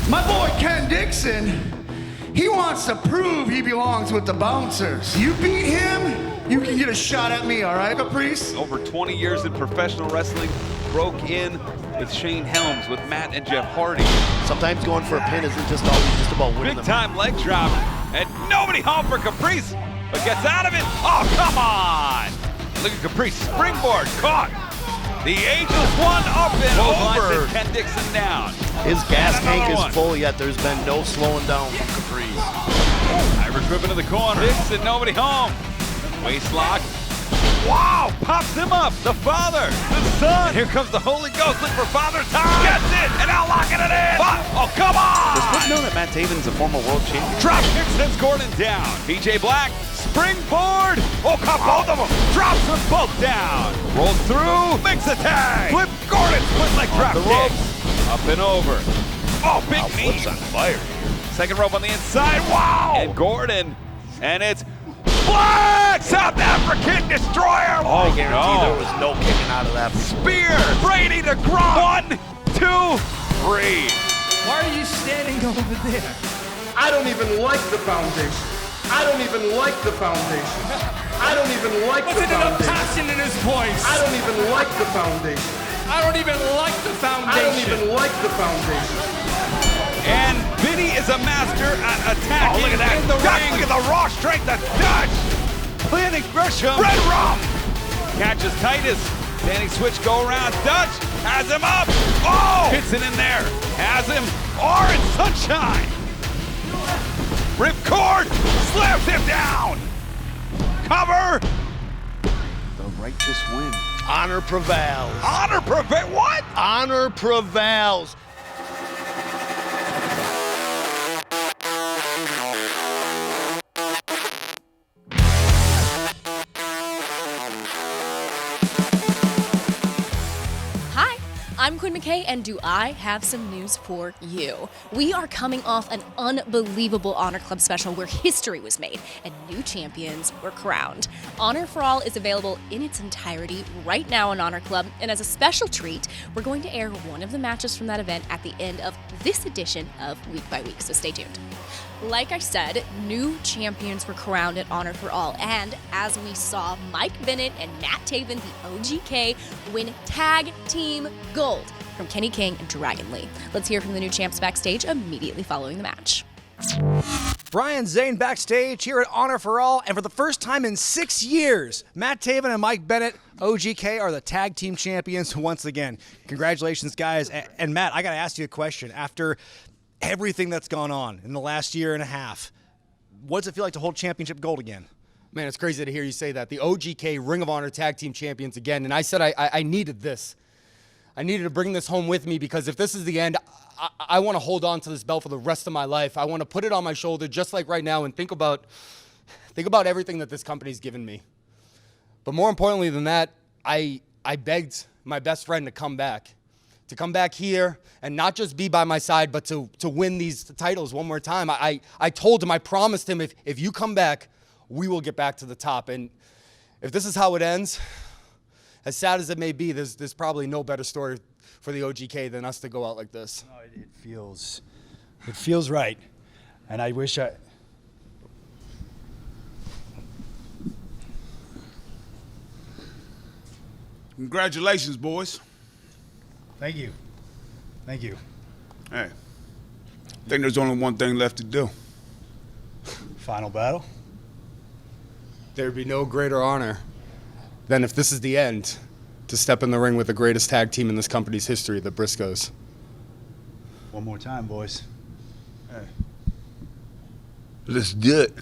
My boy Ken Dixon, he wants to prove he belongs with the Bouncers. You beat him, you can get a shot at me, all right, Caprice? Over 20 years in professional wrestling, broke in with Shane Helms, with Matt and Jeff Hardy. Sometimes going for a pin isn't just always just about winning. Big time leg drop, and nobody home for Caprice, but gets out of it. Oh, come on! Look at Caprice, springboard, caught. The Angels one up and over. Ken Dixon down. His gas tank is full, yet there's been no slowing down from Caprice. Irish whip into the corner. Dixon, nobody home. Waist lock. Wow, pops him up. The father, the son. Here comes the Holy Ghost. Look for father time. Gets it, and now locking it in. Oh, come on. Does Flip know that Matt Taven's a former world champion? Drop kick sends Gordon down. PJ Black, springboard. Oh, caught both of them. Drops them both down. Rolls through, makes a tag. Flip Gordon, split leg drop kick. Up and over. Oh, big knee. Flip's on fire. Second rope on the inside. Wow. And Gordon, and it's Black, South African Destroyer. Oh, I guarantee there was no kicking out of that. Spear, Brady to Gronk. 1, 2, 3. Why are you standing over there? I don't even like the foundation. I don't even like the foundation. I don't even like the Listen to the foundation. passion in his voice. I don't even like the foundation. I don't even like the foundation. I don't even like the foundation. And Vinny is a master at attacking in the ring. Look at the raw strength of Dutch. Planning Gresham. Red Rum. Catches Titus. Standing switch, go around. Dutch has him up. Oh! Hits it in there. Has him. Orange Sunshine. Ripcord. Slams him down. Cover. The righteous win. Honor prevails. Honor prevails. What? Honor prevails. I'm Quinn McKay, and do I have some news for you? We are coming off an unbelievable Honor Club special where history was made and new champions were crowned. Honor for All is available in its entirety right now on Honor Club, and as a special treat, we're going to air one of the matches from that event at the end of this edition of Week by Week, so stay tuned. Like I said, new champions were crowned at Honor for All, and as we saw Mike Bennett and Matt Taven, the OGK, win Tag Team Gold from Kenny King and Dragon Lee. Let's hear from the new champs backstage immediately following the match. Brian Zane backstage here at Honor for All, and for the first time in 6 years, Matt Taven and Mike Bennett, OGK, are the tag team champions once again. Congratulations, guys. And Matt, I got to ask you a question. After everything that's gone on in the last year and a half, what does it feel like to hold championship gold again? Man, it's crazy to hear you say that. The OGK Ring of Honor Tag Team Champions again, and I said I needed this. I needed to bring this home with me because if this is the end, I want to hold on to this belt for the rest of my life. I want to put it on my shoulder just like right now and think about everything that this company's given me. But more importantly than that, I begged my best friend to come back here and not just be by my side, but to win these titles one more time. I told him, I promised him, if you come back, we will get back to the top. And if this is how it ends, as sad as it may be, there's probably no better story for the OGK than us to go out like this. No, it feels right. And I wish Congratulations, boys. Thank you. Thank you. Hey, I think there's only one thing left to do. Final battle? There'd be no greater honor than, if this is the end, to step in the ring with the greatest tag team in this company's history, the Briscoes. One more time, boys. Hey. Let's do it.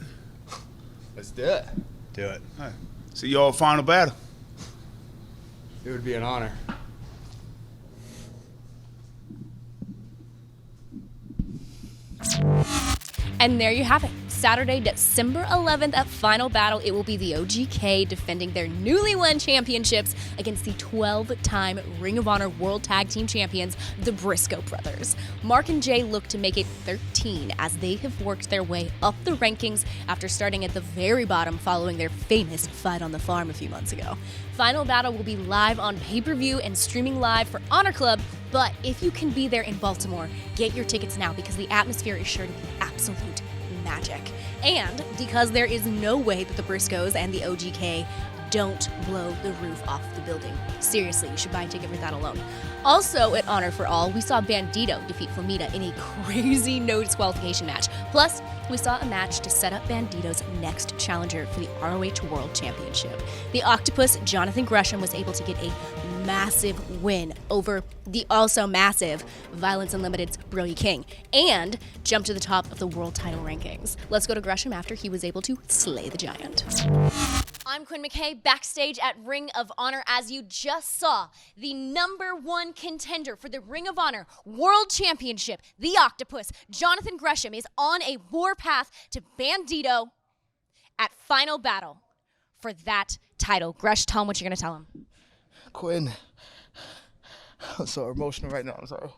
Let's do it. Do it. Hey. See y'all final battle. It would be an honor. And there you have it. Saturday, December 11th at Final Battle, it will be the OGK defending their newly won championships against the 12-time Ring of Honor World Tag Team Champions, the Briscoe Brothers. Mark and Jay look to make it 13 as they have worked their way up the rankings after starting at the very bottom following their famous fight on the farm a few months ago. Final Battle will be live on pay-per-view and streaming live for Honor Club But if you can be there in Baltimore, get your tickets now because the atmosphere is sure to be absolute magic. And because there is no way that the Briscoes and the OGK don't blow the roof off the building. Seriously, you should buy a ticket for that alone. Also, at Honor for All, we saw Bandito defeat Flamita in a crazy no disqualification match. Plus, we saw a match to set up Bandito's next challenger for the ROH World Championship. The Octopus, Jonathan Gresham, was able to get a massive win over the also massive Violence Unlimited's Brody King and jump to the top of the world title rankings. Let's go to Gresham after he was able to slay the giant. I'm Quinn McKay, backstage at Ring of Honor. As you just saw, the #1 contender for the Ring of Honor World Championship, the Octopus, Jonathan Gresham, is on a warpath to Bandito at Final Battle for that title. Gresh, tell him what you're going to tell him. Quinn, I'm so emotional right now. I'm sorry.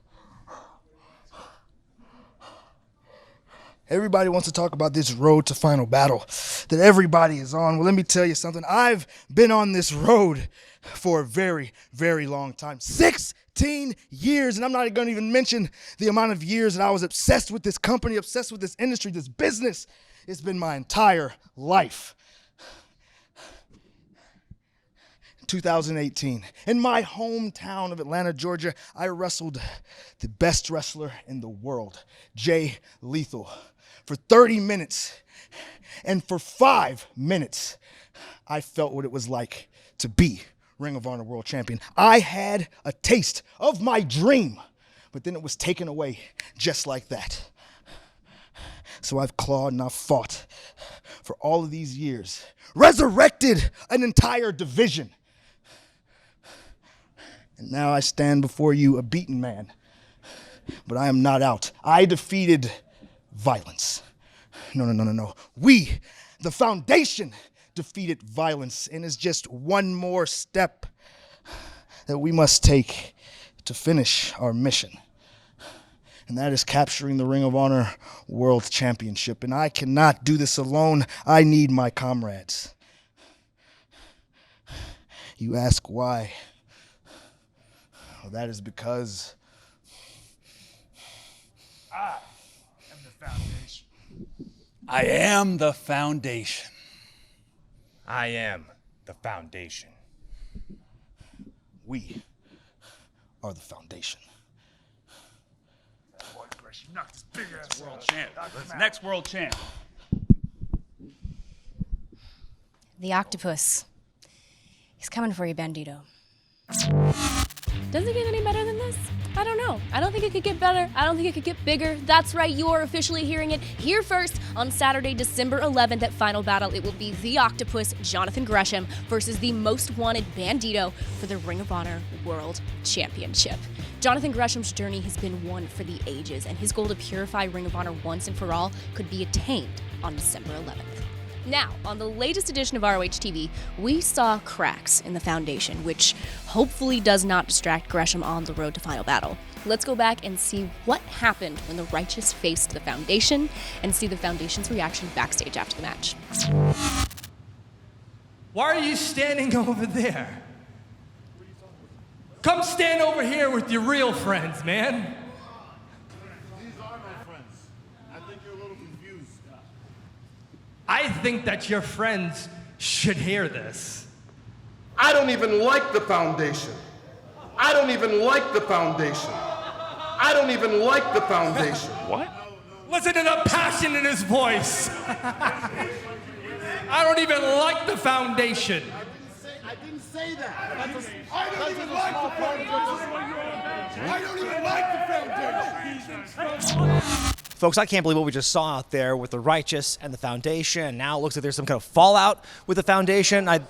Everybody wants to talk about this road to Final Battle that everybody is on. Well, let me tell you something. I've been on this road for a very, very long time. 16 years, and I'm not going to even mention the amount of years that I was obsessed with this company, obsessed with this industry, this business. It's been my entire life. 2018, in my hometown of Atlanta, Georgia, I wrestled the best wrestler in the world, Jay Lethal, for 30 minutes. And for 5 minutes, I felt what it was like to be Ring of Honor World Champion. I had a taste of my dream, but then it was taken away just like that. So I've clawed and I've fought for all of these years, resurrected an entire division. And now I stand before you a beaten man. But I am not out. I defeated violence. No. We, the foundation, defeated violence. And it's just one more step that we must take to finish our mission. And that is capturing the Ring of Honor World Championship. And I cannot do this alone. I need my comrades. You ask why? Well, that is because I am the foundation. I am the foundation. I am the foundation. We are the foundation. World champ. Next world champ. The Octopus. He's coming for you, Bandito. Does it get any better than this? I don't know. I don't think it could get better. I don't think it could get bigger. That's right, you are officially hearing it here first on Saturday, December 11th at Final Battle. It will be the Octopus, Jonathan Gresham, versus the most wanted Bandito for the Ring of Honor World Championship. Jonathan Gresham's journey has been one for the ages, and his goal to purify Ring of Honor once and for all could be attained on December 11th. Now, on the latest edition of ROH TV, we saw cracks in the foundation, which hopefully does not distract Gresham on the road to Final Battle. Let's go back and see what happened when the Righteous faced the Foundation and see the Foundation's reaction backstage after the match. Why are you standing over there? Come stand over here with your real friends, man. These are my friends. I think you're a little confused. I think that your friends should hear this. I don't even like the foundation. I don't even like the foundation. I don't even like the foundation. What? Listen to the passion in his voice. I don't even like the foundation. I didn't say that. I don't even like the foundation. I don't even like the foundation. Folks, I can't believe what we just saw out there with the Righteous and the Foundation. And now it looks like there's some kind of fallout with the Foundation. I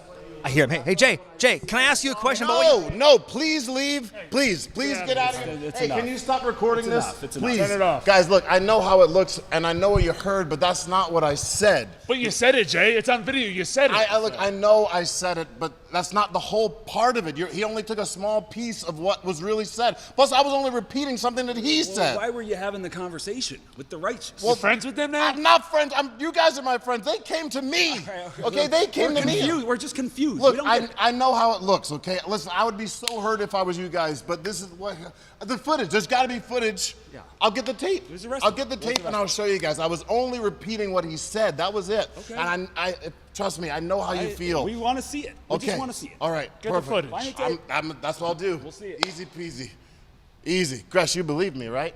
hear him. Hey, Jay, can I ask you a question about what you... No, please leave. Please get out of here. Hey, can you stop recording this? Please. Turn it off. Guys, look, I know how it looks, and I know what you heard, but that's not what I said. But you said it, Jay. It's on video. You said it. I know I said it, but that's not the whole part of it. He only took a small piece of what was really said. Plus, I was only repeating something that he said. Why were you having the conversation with the Righteous? You're friends with them now? I'm not friends. You guys are my friends. They came to me. Okay, they came to me. We're just confused. lose. Look, We don't get it. I know how it looks, okay? Listen, I would be so hurt if I was you guys, but this is what the footage. There's got to be footage. Yeah. I'll get the tape. Where's the rest I'll of it? get the Where's tape the and rest I'll show you guys. I was only repeating what he said. That was it. Okay. And I trust me, I know how you feel. We want to see it. We Okay. just want to see it. All right. Get perfect. the footage. Find the tape. That's what I'll do. We'll see it. Easy peasy. Easy. Gresh, you believe me, right?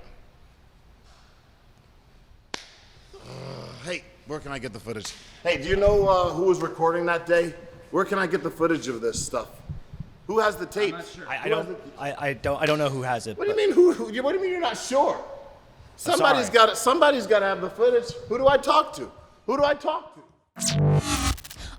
Hey, where can I get the footage? Hey, do you know who was recording that day? Where can I get the footage of this stuff? Who has the tape? I'm not sure. I don't know who has it. What do you mean? What do you mean you're not sure? Somebody's sorry. got it. Somebody's got to have the footage. Who do I talk to? Who do I talk to?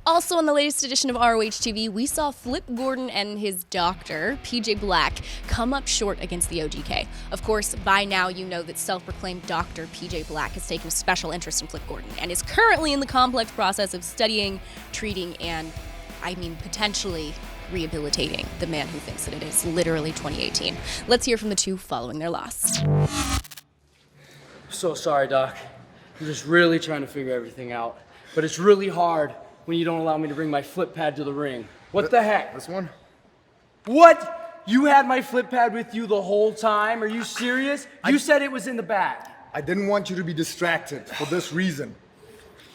Also, on the latest edition of ROH TV, we saw Flip Gordon and his doctor, PJ Black, come up short against the OGK. Of course, by now you know that self-proclaimed Dr. PJ Black has taken a special interest in Flip Gordon and is currently in the complex process of studying, treating, and, potentially rehabilitating the man who thinks that it is literally 2018. Let's hear from the two following their loss. So sorry, Doc. I'm just really trying to figure everything out. But it's really hard when you don't allow me to bring my flip pad to the ring. What the heck? This one? What? You had my flip pad with you the whole time? Are you serious? You said it was in the bag. I didn't want you to be distracted for this reason.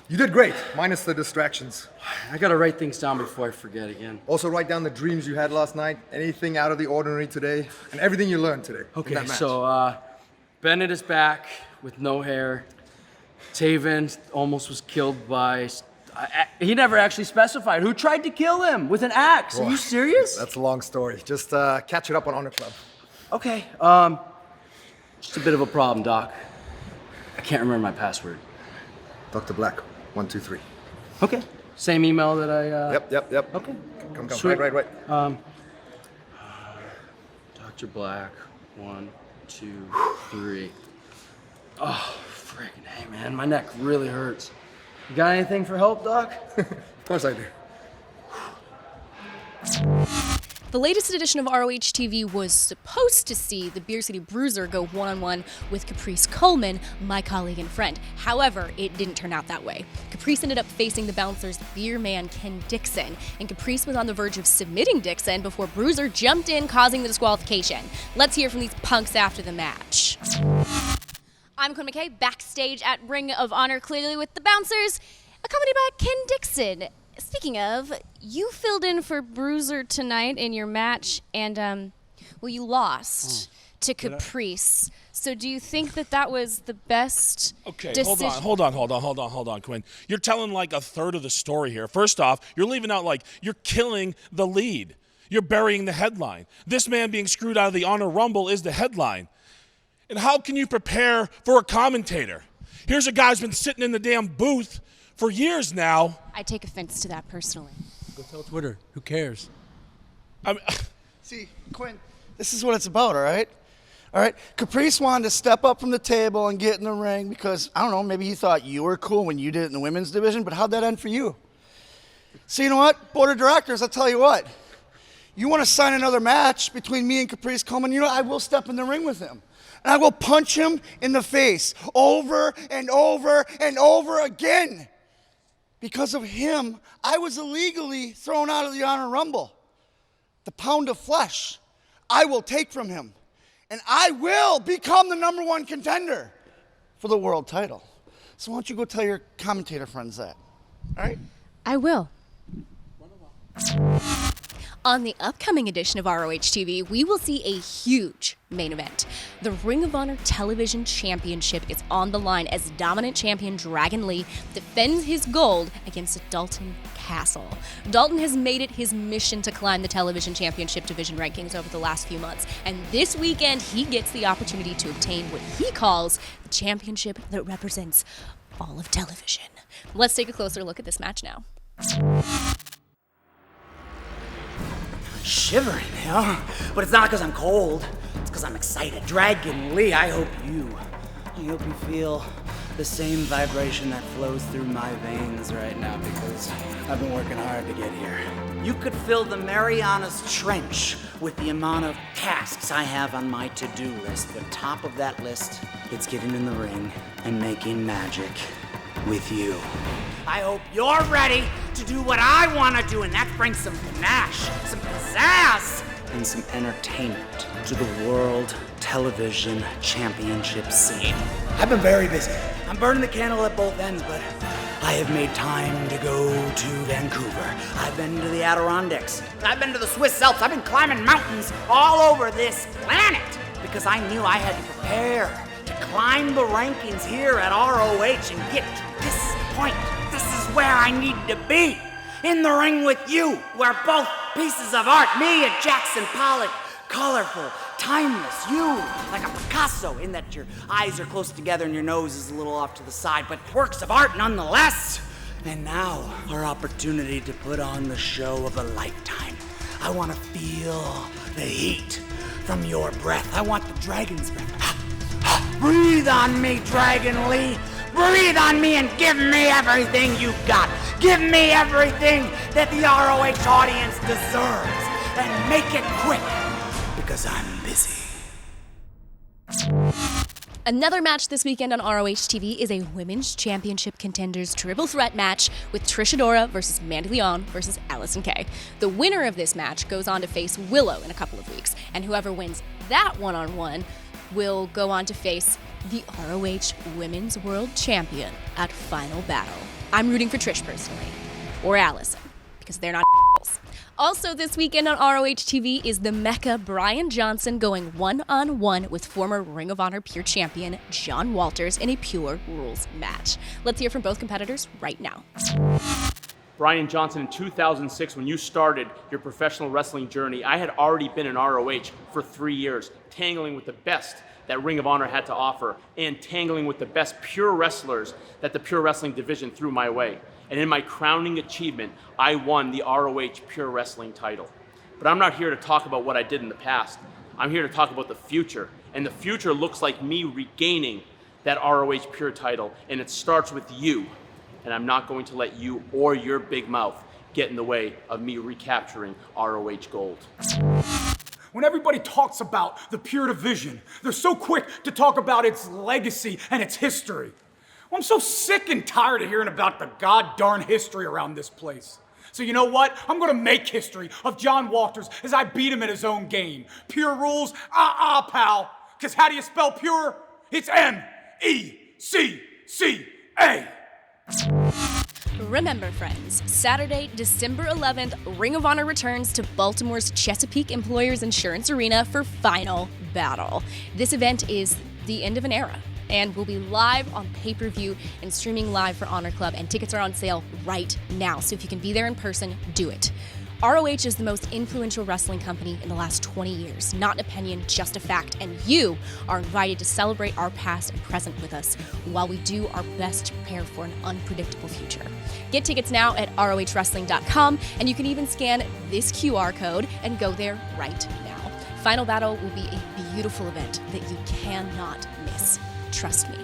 You did great, minus the distractions. I gotta write things down before I forget again. Also write down the dreams you had last night, anything out of the ordinary today, and everything you learned today. in Okay, that match. so Bennett is back with no hair. Taven almost was killed by... he never actually specified. Who tried to kill him with an axe? Are you serious? That's a long story. Just catch it up on Honor Club. Okay, just a bit of a problem, Doc. I can't remember my password. Dr. Black, 123. Okay. Same email that I... Yep. Okay. Come. Sweet. Right. Dr. Black, 1, 2, 3. Oh, friggin' hey, man, my neck really hurts. You got anything for help, Doc? Of course I do. The latest edition of ROH TV was supposed to see the Beer City Bruiser go one-on-one with Caprice Coleman, my colleague and friend. However, it didn't turn out that way. Caprice ended up facing the Bouncer's beer man, Ken Dixon, and Caprice was on the verge of submitting Dixon before Bruiser jumped in, causing the disqualification. Let's hear from these punks after the match. I'm Quinn McKay, backstage at Ring of Honor, clearly with the Bouncers, accompanied by Ken Dixon. Speaking of, you filled in for Bruiser tonight in your match, and, you lost to Caprice. So do you think that was the best decision? Hold on, Quinn. You're telling like a third of the story here. First off, you're leaving out like you're killing the lead. You're burying the headline. This man being screwed out of the Honor Rumble is the headline. And how can you prepare for a commentator? Here's a guy who's been sitting in the damn booth for years now. I take offense to that personally. Go tell Twitter. Who cares? See, Quinn, this is what it's about, all right? All right, Caprice wanted to step up from the table and get in the ring because, I don't know, maybe he thought you were cool when you did it in the women's division, but how'd that end for you? So you know what, board of directors, I'll tell you what. You want to sign another match between me and Caprice Coleman, I will step in the ring with him. And I will punch him in the face over and over and over again. Because of him, I was illegally thrown out of the Honor Rumble. The pound of flesh I will take from him. And I will become the #1 contender for the world title. So why don't you go tell your commentator friends that, all right? I will. On the upcoming edition of ROH TV, we will see a huge main event. The Ring of Honor Television Championship is on the line as dominant champion Dragon Lee defends his gold against Dalton Castle. Dalton has made it his mission to climb the television championship division rankings over the last few months, and this weekend he gets the opportunity to obtain what he calls the championship that represents all of television. Let's take a closer look at this match now. Shivering, but it's not because I'm cold. It's because I'm excited. Dragon Lee, I hope you feel the same vibration that flows through my veins right now because I've been working hard to get here. You could fill the Marianas Trench with the amount of tasks I have on my to-do list. The top of that list, it's getting in the ring and making magic with you. I hope you're ready to do what I want to do, and that brings some panache, some pizzazz, and some entertainment to the World Television Championship scene. I've been very busy. I'm burning the candle at both ends, but I have made time to go to Vancouver. I've been to the Adirondacks. I've been to the Swiss Alps. I've been climbing mountains all over this planet because I knew I had to prepare to climb the rankings here at ROH and get to this point. This is where I need to be. In the ring with you. We're both pieces of art. Me and Jackson Pollock. Colorful, timeless. You, like a Picasso, in that your eyes are close together and your nose is a little off to the side, but works of art nonetheless. And now, our opportunity to put on the show of a lifetime. I want to feel the heat from your breath. I want the dragon's breath. Breathe on me, Dragon Lee. Breathe on me and give me everything you've got. Give me everything that the ROH audience deserves. And make it quick, because I'm busy. Another match this weekend on ROH TV is a Women's Championship Contenders Triple Threat match with Trish ADORA versus Mandy Leon versus Allison Kay. The winner of this match goes on to face Willow in a couple of weeks, and whoever wins that one-on-one will go on to face the ROH Women's World Champion at Final Battle. I'm rooting for Trish personally, or Allison, because they're not assholes. Also this weekend on ROH TV is the Mecca Bryan Johnson going one-on-one with former Ring of Honor Pure Champion John Walters in a Pure Rules match. Let's hear from both competitors right now. Bryan Johnson, in 2006, when you started your professional wrestling journey, I had already been in ROH for 3 years, tangling with the best that Ring of Honor had to offer, and tangling with the best pure wrestlers that the pure wrestling division threw my way. And in my crowning achievement, I won the ROH Pure Wrestling title. But I'm not here to talk about what I did in the past. I'm here to talk about the future. And the future looks like me regaining that ROH Pure title, and it starts with you. And I'm not going to let you or your big mouth get in the way of me recapturing ROH Gold. When everybody talks about the Pure division, they're so quick to talk about its legacy and its history. Well, I'm so sick and tired of hearing about the god-darn history around this place. So you know what? I'm gonna make history of John Walters as I beat him at his own game. Pure Rules, pal. Cause how do you spell pure? It's M-E-C-C-A. Remember, friends, Saturday, December 11th, Ring of Honor returns to Baltimore's Chesapeake Employers Insurance Arena for Final Battle. This event is the end of an era and will be live on pay-per-view and streaming live for Honor Club, and tickets are on sale right now, so if you can be there in person, do it. ROH is the most influential wrestling company in the last 20 years. Not an opinion, just a fact. And you are invited to celebrate our past and present with us while we do our best to prepare for an unpredictable future. Get tickets now at ROHWrestling.com, and you can even scan this QR code and go there right now. Final Battle will be a beautiful event that you cannot miss. Trust me.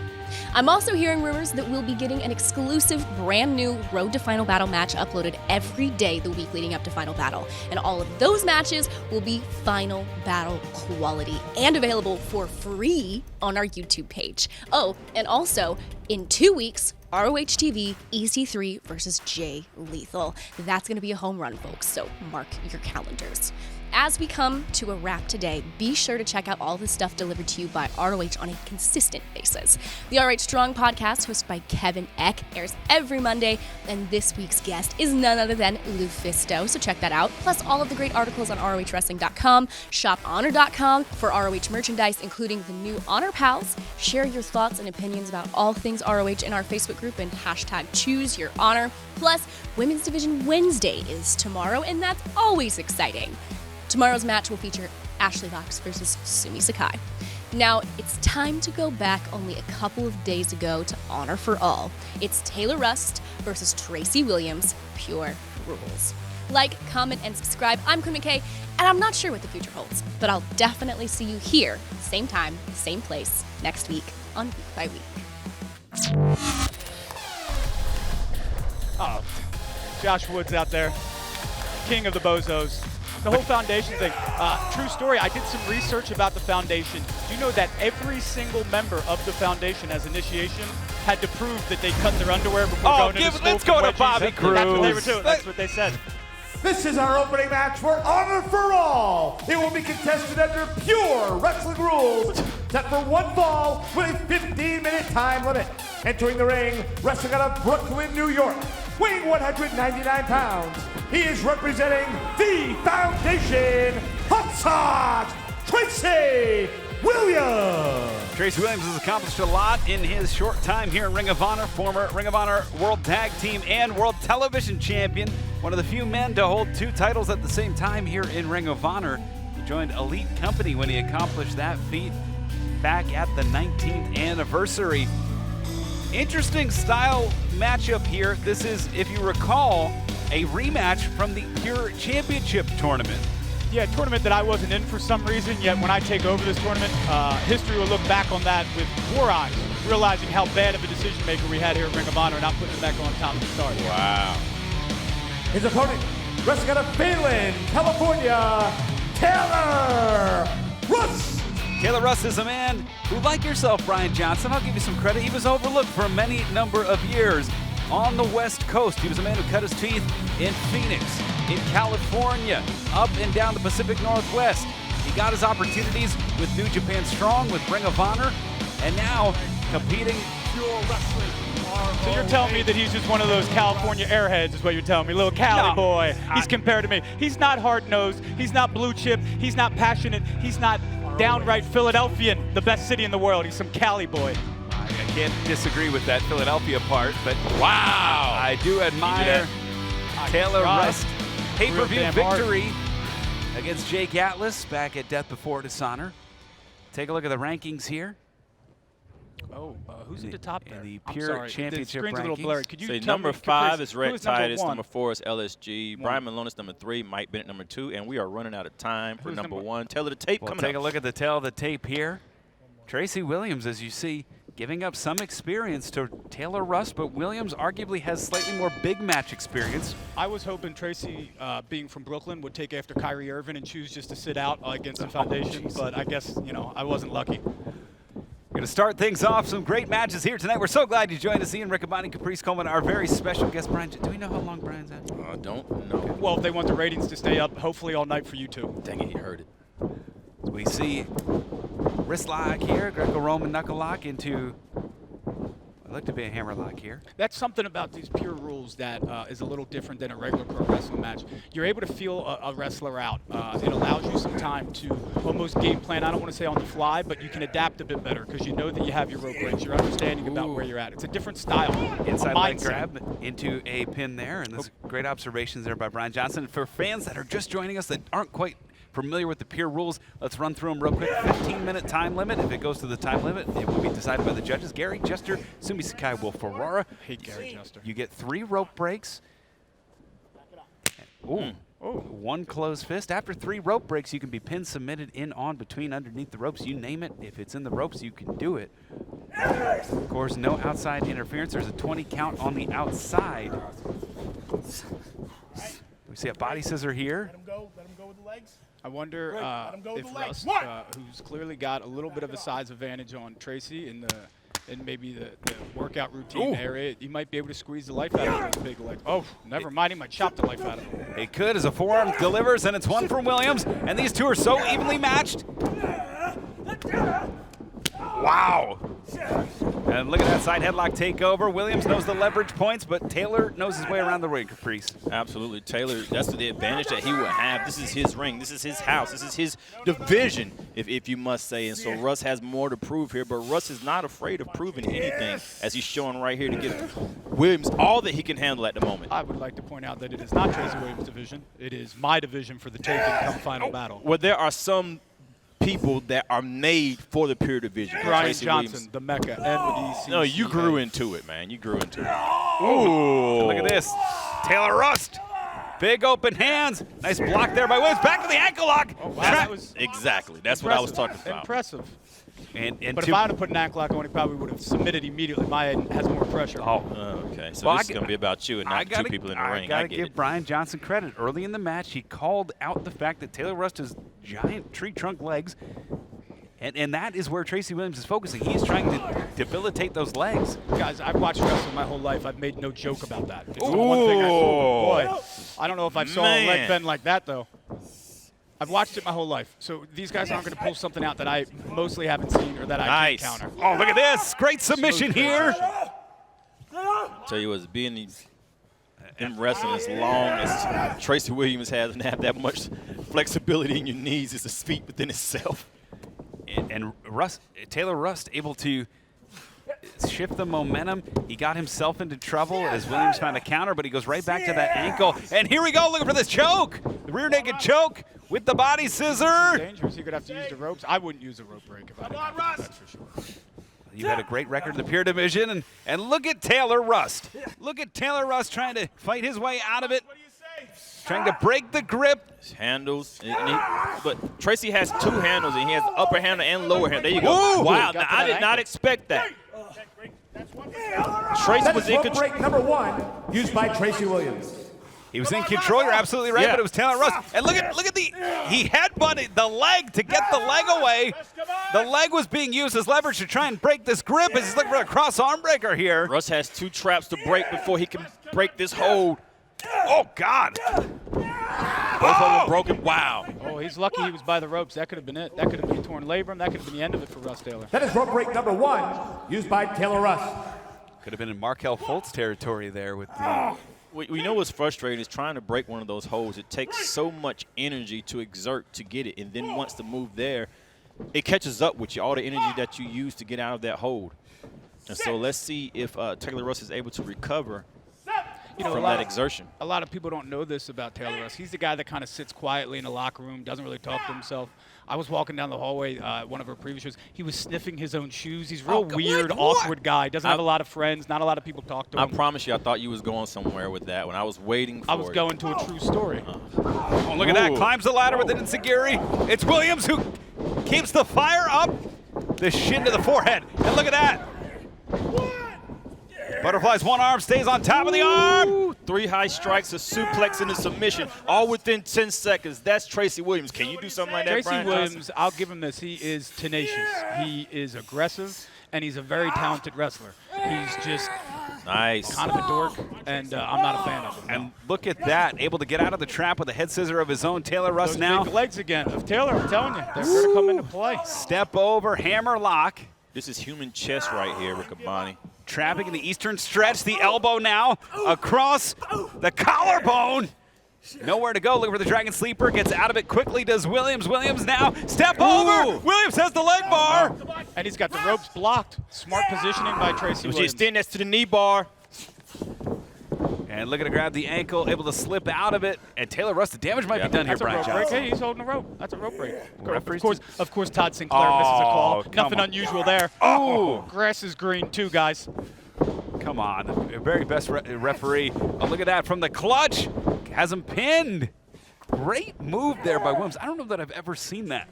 I'm also hearing rumors that we'll be getting an exclusive brand new Road to Final Battle match uploaded every day the week leading up to Final Battle. And all of those matches will be Final Battle quality and available for free on our YouTube page. Oh, and also, in 2 weeks, ROH TV EC3 versus Jay Lethal. That's going to be a home run, folks, so mark your calendars. As we come to a wrap today, be sure to check out all the stuff delivered to you by ROH on a consistent basis. The ROH Strong podcast, hosted by Kevin Eck, airs every Monday, and this week's guest is none other than Lufisto, so check that out. Plus all of the great articles on ROHWrestling.com, shophonor.com for ROH merchandise, including the new Honor Pals. Share your thoughts and opinions about all things ROH in our Facebook group and hashtag #ChooseYourHonor. Plus, Women's Division Wednesday is tomorrow, and that's always exciting. Tomorrow's match will feature Ashley Vox versus Sumi Sakai. Now, it's time to go back only a couple of days ago to Honor for All. It's Taylor Rust versus Tracy Williams, Pure Rules. Like, comment, and subscribe. I'm Quinn McKay, and I'm not sure what the future holds, but I'll definitely see you here, same time, same place, next week on Week by Week. Oh, Josh Woods out there, king of the bozos. The whole foundation thing. True story, I did some research about the foundation. Do you know that every single member of the foundation has initiation had to prove that they cut their underwear before going into school. Let's go to Bobby Cruz. That's what they were doing. That's what they said. This is our opening match for Honor for All. It will be contested under pure wrestling rules, set for one fall with a 15-minute time limit. Entering the ring, wrestling out of Brooklyn, New York, weighing 199 pounds. He is representing the Foundation, Hot Sauce, Tracy Williams. Tracy Williams has accomplished a lot in his short time here in Ring of Honor. Former Ring of Honor World Tag Team and World Television Champion. One of the few men to hold 2 titles at the same time here in Ring of Honor. He joined Elite Company when he accomplished that feat back at the 19th anniversary. Interesting style matchup here. This is, if you recall, a rematch from the Pure Championship tournament. Yeah, a tournament that I wasn't in for some reason, yet when I take over this tournament, history will look back on that with war eyes, realizing how bad of a decision maker we had here at Ring of Honor, not putting it back on top of the start. Wow. His opponent, wrestling out of Finland, California, Taylor Russ. Taylor Russ is a man who, like yourself, Bryan Johnson, I'll give you some credit, he was overlooked for many number of years on the West Coast. He was a man who cut his teeth in Phoenix, in California, up and down the Pacific Northwest. He got his opportunities with New Japan Strong, with Ring of Honor, and now competing pure wrestling. So you're telling me that he's just one of those California airheads is what you're telling me, little Cali boy. He's compared to me. He's not hard-nosed, he's not blue chip, he's not passionate, he's not downright Philadelphian, the best city in the world. He's some Cali boy. I can't disagree with that Philadelphia part, but wow, I do admire Taylor Russ. Pay-per-view victory against Jake Atlas back at Death Before Dishonor. Take a look at the rankings here. Oh, who's at the top there? The Pure Championship rankings. A little blurry. Could you so tell number me, 5 is Red Titus. Titus. Number 4 is LSG. Brian Malonis, number 3. Mike Bennett, number 2. And we are running out of time for number 1. Tail of the tape coming up. Take a look at the tail of the tape here. Tracy Williams, as you see, giving up some experience to Taylor Russ, but Williams arguably has slightly more big match experience. I was hoping Tracy, being from Brooklyn, would take after Kyrie Irving and choose just to sit out against the Foundation, but I guess, you know, I wasn't lucky. We're going to start things off. Some great matches here tonight. We're so glad you joined us. Ian Riccaboni, Caprice Coleman, our very special guest, Brian. Do we know how long Brian's at? I don't know. Well, if they want the ratings to stay up, hopefully all night for you two. Dang it, he heard it. We see wrist lock here, Greco-Roman knuckle lock into what looked to be a hammer lock here. That's something about these pure rules that is a little different than a regular pro wrestling match. You're able to feel a wrestler out. It allows you some time to almost game plan. I don't want to say on the fly, but you can adapt a bit better because you know that you have your rope breaks. You're understanding about where you're at. It's a different style. Inside leg grab into a pin there, and there's great observations there by Bryan Johnson. For fans that are just joining us that aren't quite familiar with the pure rules, let's run through them real quick. 15-minute time limit. If it goes to the time limit, it will be decided by the judges. Gary Jester, Sumi Sakai, Wolf Aurora. I hate Gary Jester. You get 3 rope breaks. Ooh. One closed fist. After 3 rope breaks, you can be pinned, submitted, in, on, between, underneath the ropes. You name it. If it's in the ropes, you can do it. Of course, no outside interference. There's a 20 count on the outside. We see a body scissor here. Let him go with the legs. I wonder if Russ, who's clearly got a little bit of a size advantage on Tracy in maybe the workout routine area, he might be able to squeeze the life out of those big legs. Oh, never mind, he might chop the life out of him. It could, as a forearm delivers, and it's one from Williams, and these two are so evenly matched. Wow. And look at that side headlock takeover. Williams knows the leverage points, but Taylor knows his way around the ring, Caprice. Absolutely. Taylor, that's the advantage that he will have. This is his ring. This is his house. This is his division, if you must say. And so Russ has more to prove here, but Russ is not afraid of proving anything, as he's showing right here to get Williams all that he can handle at the moment. I would like to point out that it is not Tracy Williams' division. It is my division for the taking come final battle. Well, there are some people that are made for the pure division. Bryan Johnson, the Mecca, NEC. No, you grew into it, man. You grew into it. Ooh. Look at this. Taylor Rust. Big open hands. Nice block there by Williams. Back to the ankle lock. Oh, wow. That was exactly. That's what I was talking about. Impressive. And but if I had to put an ankle lock on, he probably would have submitted immediately. My head has more pressure. Okay. So this is going to be about you and not the 2 people in the ring. I got to give Bryan Johnson credit. Early in the match, he called out the fact that Taylor Rust has giant tree trunk legs, And that is where Tracy Williams is focusing. He's trying to debilitate those legs. Guys, I've watched wrestling my whole life. I've made no joke about that. It's the one thing boy, I don't know if I saw a leg bend like that, though. I've watched it my whole life. So these guys aren't going to pull something out that I mostly haven't seen or that I can't counter. Oh, look at this. Great submission here. Tell you what, being in wrestling as long as Tracy Williams has and have that much flexibility in your knees is a feat within itself. And Taylor Rust able to shift the momentum. He got himself into trouble as Williams found a counter, but he goes right back to that ankle. And here we go, looking for this choke. The rear naked choke with the body scissor. Dangerous. He could have to use the ropes. I wouldn't use a rope break if I didn't have to, that's for sure. You've had a great record in the Pure Division, and look at Taylor Rust. Look at Taylor Rust trying to fight his way out of it. Trying to break the grip. Handles. But Tracy has 2 handles, and he has upper handle and lower handle. There you go. Ooh, wow, now, I did not expect that. Tracy was in control. Break number 1, used by Tracy Williams. He was in control, you're absolutely right, but it was Taylor Rust. And look at he headbutted the leg to get the leg away. The leg was being used as leverage to try and break this grip as he's looking for a cross arm breaker here. Rust has 2 traps to break before he can break this hold. Oh, God. Both of them broken. Wow. Oh, he's lucky he was by the ropes. That could have been it. That could have been a torn labrum. That could have been the end of it for Russ Taylor. That is rope break number 1, used by Taylor Rust. Could have been in Markel Fultz territory there with the... We know what's frustrating is trying to break one of those holds. It takes so much energy to exert to get it, and then once the move there, it catches up with you, all the energy that you use to get out of that hold. And so let's see if Taylor Rust is able to recover from that exertion. A lot of people don't know this about Taylor Rust. He's the guy that kind of sits quietly in the locker room, doesn't really talk to himself. I was walking down the hallway, one of our previous shows. He was sniffing his own shoes. He's real weird, awkward guy. Doesn't have a lot of friends. Not a lot of people talk to him. I promise you, I thought you was going somewhere with that when I was waiting for I was going to a true story. Oh, look at that. Climbs the ladder with an enziguri. It's Williams who keeps the fire up. The shin to the forehead. And look at that. Butterfly's one arm stays on top of the arm. 3 high strikes, a suplex, and a submission, all within 10 seconds. That's Tracy Williams. Can you do something like that, Tracy Bryan Williams, Johnson? I'll give him this. He is tenacious. He is aggressive, and he's a very talented wrestler. He's just kind of a dork, and I'm not a fan of him. And look at that, able to get out of the trap with a head scissor of his own. Taylor Rust Those now. big legs again of Taylor, I'm telling you. They're going to come into play. Step over, hammer lock. This is human chess right here, Riccaboni. Trapping in the eastern stretch, the elbow now across the collarbone. Nowhere to go, looking for the Dragon Sleeper, gets out of it quickly, does Williams. Williams now, step over, Williams has the leg bar. And he's got the ropes blocked. Smart positioning by Tracy Williams. Extend that to the knee bar. And looking to grab the ankle, able to slip out of it. And Taylor Rust, the damage might be done here, Bryan Johnson. Hey, he's holding a rope. That's a rope break. Of course, Todd Sinclair misses a call. Nothing unusual there. Oh, grass is green too, guys. Come on, the very best referee. Oh, look at that from the clutch. Has him pinned. Great move there by Williams. I don't know that I've ever seen that.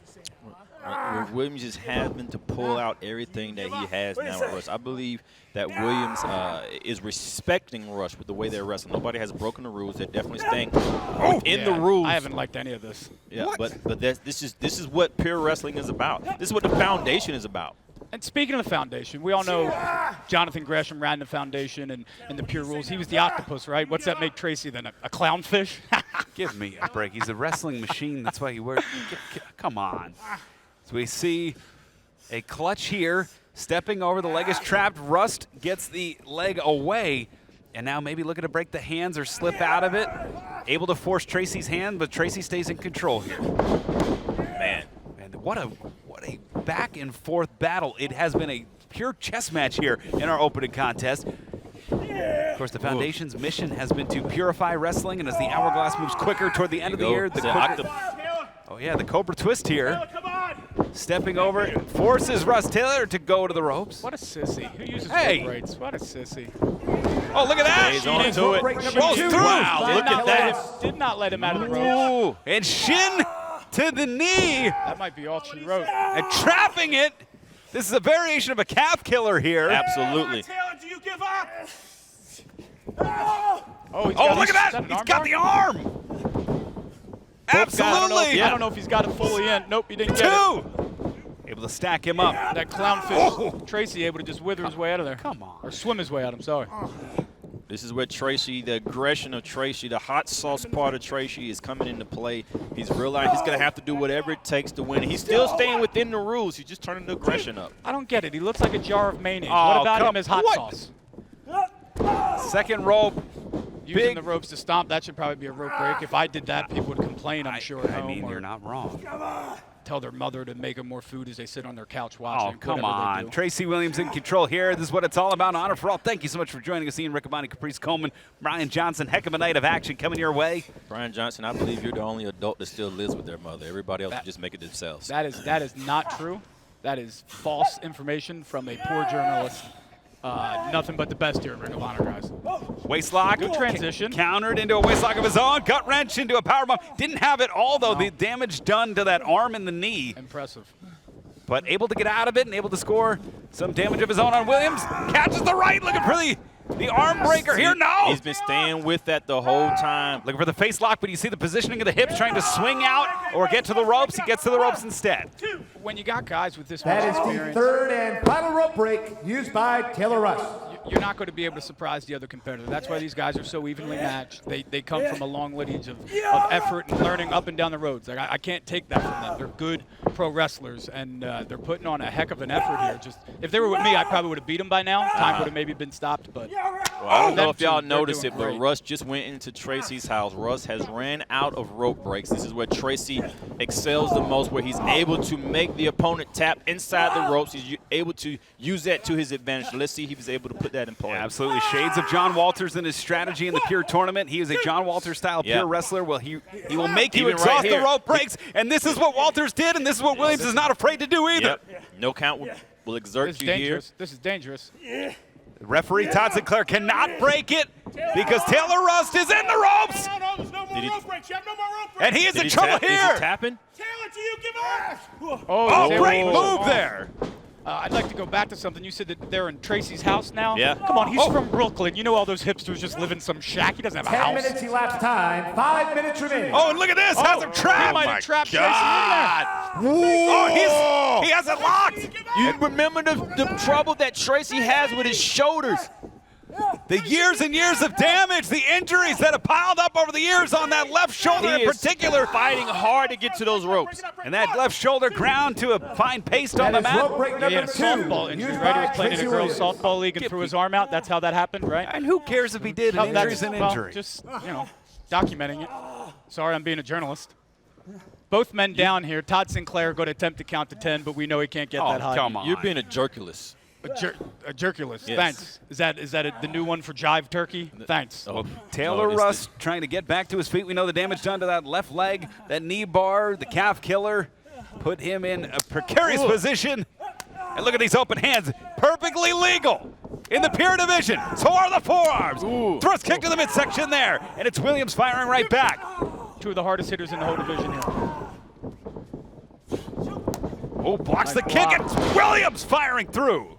Williams is having to pull out everything that he has now at Rush. I believe that Williams is respecting Rush with the way they're wrestling. Nobody has broken the rules. They're definitely staying within the rules. I haven't liked any of this. Yeah, but this is what pure wrestling is about. This is what the foundation is about. And speaking of the foundation, we all know Jonathan Gresham ran the foundation and the pure rules. He was the octopus, right? What's that make Tracy then? A clownfish? Give me a break. He's a wrestling machine. That's why he wears. Come on. So we see a clutch here. Stepping over, the leg is trapped. Rust gets the leg away. And now maybe looking to break the hands or slip out of it. Able to force Tracy's hand, but Tracy stays in control here. Man, what a back and forth battle. It has been a pure chess match here in our opening contest. Of course, the Foundation's mission has been to purify wrestling, and as the hourglass moves quicker toward the end of the year, the Cobra Twist here. Stepping over, forces Russ Taylor to go to the ropes. What a sissy. Who uses rope breaks? What a sissy. Oh, look at that. He's on to it. Rolls through. Wow, look at that. Did not let him out of the ropes. And shin to the knee. That might be all she wrote. And trapping it. This is a variation of a calf killer here. Absolutely. Taylor, do you give up? Oh, look at that. He's got the arm. Absolutely. I don't know if he's got it fully in. Nope, he didn't get it. Able to stack him up. That clownfish Tracy able to just wither his way out of there. Come on. Or swim his way out, I'm sorry. This is where Tracy, the aggression of Tracy, the hot sauce part of Tracy is coming into play. He's realized he's going to have to do whatever it takes to win. He's still staying within the rules. He's just turning the aggression up. I don't get it. He looks like a jar of mayonnaise. Oh, What about him as hot sauce? Second rope. Using the ropes to stomp, that should probably be a rope break. If I did that, people would complain, I'm sure. I mean, you're not wrong. Tell their mother to make them more food as they sit on their couch watching. Oh, come whatever they on. do. Tracy Williams in control here. This is what it's all about. Honor for All. Thank you so much for joining us. Ian Riccaboni, Caprice Coleman, Bryan Johnson. Heck of a night of action coming your way. Bryan Johnson, I believe you're the only adult that still lives with their mother. Everybody else just make it themselves. That is not true. That is false information from a poor journalist. Nothing but the best here at Ring of Honor, guys. Waist lock. Good transition. Countered into a waist lock of his own. Gut wrench into a powerbomb. Didn't have it all, though. The damage done to that arm and the knee. Impressive. But able to get out of it and able to score some damage of his own on Williams. Catches the right, looking for the arm breaker here. No! He's been staying with that the whole time. Looking for the face lock, but you see the positioning of the hips, trying to swing out or get to the ropes. He gets to the ropes instead. When you got guys with this much That is the experience, third and final rope break used by Taylor Rush. you're not going to be able to surprise the other competitor. That's why these guys are so evenly matched. They come from a long lineage of effort and learning up and down the roads. Like I can't take that from them. They're good pro wrestlers, and they're putting on a heck of an effort here. Just if they were with me, I probably would have beat them by now. Time would have maybe been stopped, but well, I don't know if y'all noticed it, but Russ just went into Tracy's house. Russ has ran out of rope breaks. This is where Tracy excels the most, where he's able to make the opponent tap inside the ropes. He's able to use that to his advantage. Let's see if he was able to put that in play. Yeah, absolutely. Shades of John Walters in his strategy in the Pure Tournament. He is a John Walters style Pure wrestler. Well, he will make you exhaust the rope breaks, and this is what Walters did, and this is what Williams is not afraid to do either. No count will exert you here. This is dangerous. The referee Todd Sinclair cannot break it because Taylor Rust is in the ropes. And he is in trouble here. Is he tapping? Taylor, do you give up? Oh, great move there. I'd like to go back to something. You said that they're in Tracy's house now? Yeah. Come on, he's from Brooklyn. You know all those hipsters just live in some shack. He doesn't have a 10 house. minutes elapsed time. 5 minutes remaining. Oh, and look at this. Has him trapped. He might have trapped Tracy in there. Oh, he has it locked. You remember the trouble that Tracy has with his shoulders. The years and years of damage, the injuries that have piled up over the years on that left shoulder in particular. Fighting hard to get to those ropes. And that left shoulder ground to a fine paste on the mat. Yeah, he had a softball injury, right? He was playing in a girls' softball league and threw his arm out. That's how that happened, right? And who cares if he did? An injury's an injury. Well, just, documenting it. Sorry, I'm being a journalist. Both men down here. Todd Sinclair going to attempt to count to 10, but we know he can't get that high. Come on. You're being a jerkulus. A jerkulus. Yes. Thanks. Is that the new one for Jive Turkey? Thanks. Oh, Taylor Rust trying to get back to his feet. We know the damage done to that left leg, that knee bar, the calf killer. Put him in a precarious position. And look at these open hands. Perfectly legal in the Pure Division. So are the forearms. Thrust kick to the midsection there. And it's Williams firing right back. Two of the hardest hitters in the whole division here. Oh, blocks the kick. And Williams firing through.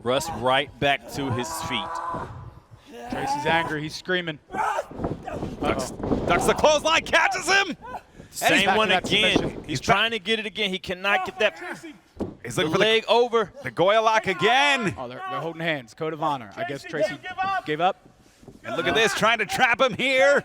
Russ right back to his feet. Tracy's angry. He's screaming. Ducks the clothesline, catches him. Same one again. He's trying to get it again. He cannot get that. He's looking for leg over. The Goya lock again. Oh, they're holding hands. Code of honor. I guess Tracy gave up. And look at this, trying to trap him here.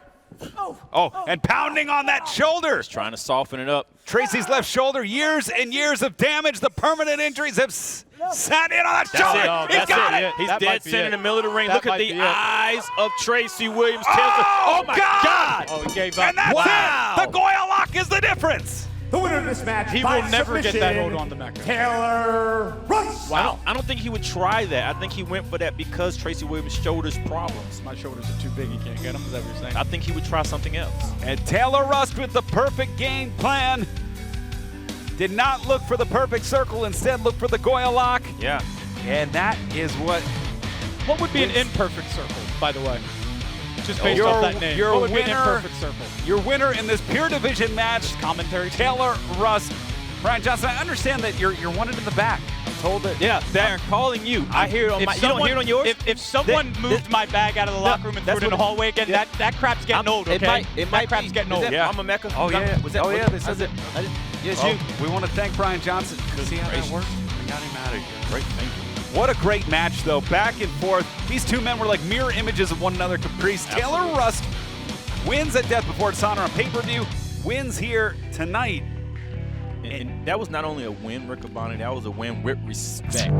Oh, and pounding on that shoulder. He's trying to soften it up. Tracy's left shoulder, years and years of damage. The permanent injuries have sat in on that shoulder. He's got it. He's dead center in the middle of the ring. Look at the eyes of Tracy Williams. Oh, my God. Oh, he gave up. And that's it. The Goya lock is the difference. The winner of this match, he will never get that hold on the Mecca. Taylor Rush. Wow. I don't think he would try that. I think he went for that because Tracy Williams' shoulders problems. My shoulders are too big. He can't get them. Is that what you're saying? I think he would try something else. And Taylor Rust with the perfect game plan. Did not look for the perfect circle, instead looked for the Goya lock. Yeah. And that is what would be an imperfect circle, by the way? Just based off that name. What would be an imperfect circle? Your winner in this Pure Division match, commentary, Taylor Rust. Bryan Johnson, I understand that you're wanted in the back. I'm told that. Yeah, they're calling you. I hear it on my. You don't hear it on yours? If someone moved my bag out of the locker room and threw it in the hallway again, that crap's getting old, okay? It might crap's getting old. Yeah. I'm a Mecca. Oh, yeah. Was that? Oh, yeah. They said that. Yes, we want to thank Bryan Johnson. See how that worked? We got him out of here. Great, thank you. What a great match, though. Back and forth. These two men were like mirror images of one another. Caprice. Taylor Rust wins at Death Before Dishonor on pay-per-view. Wins here tonight. And that was not only a win, Rick Abani, that was a win with respect.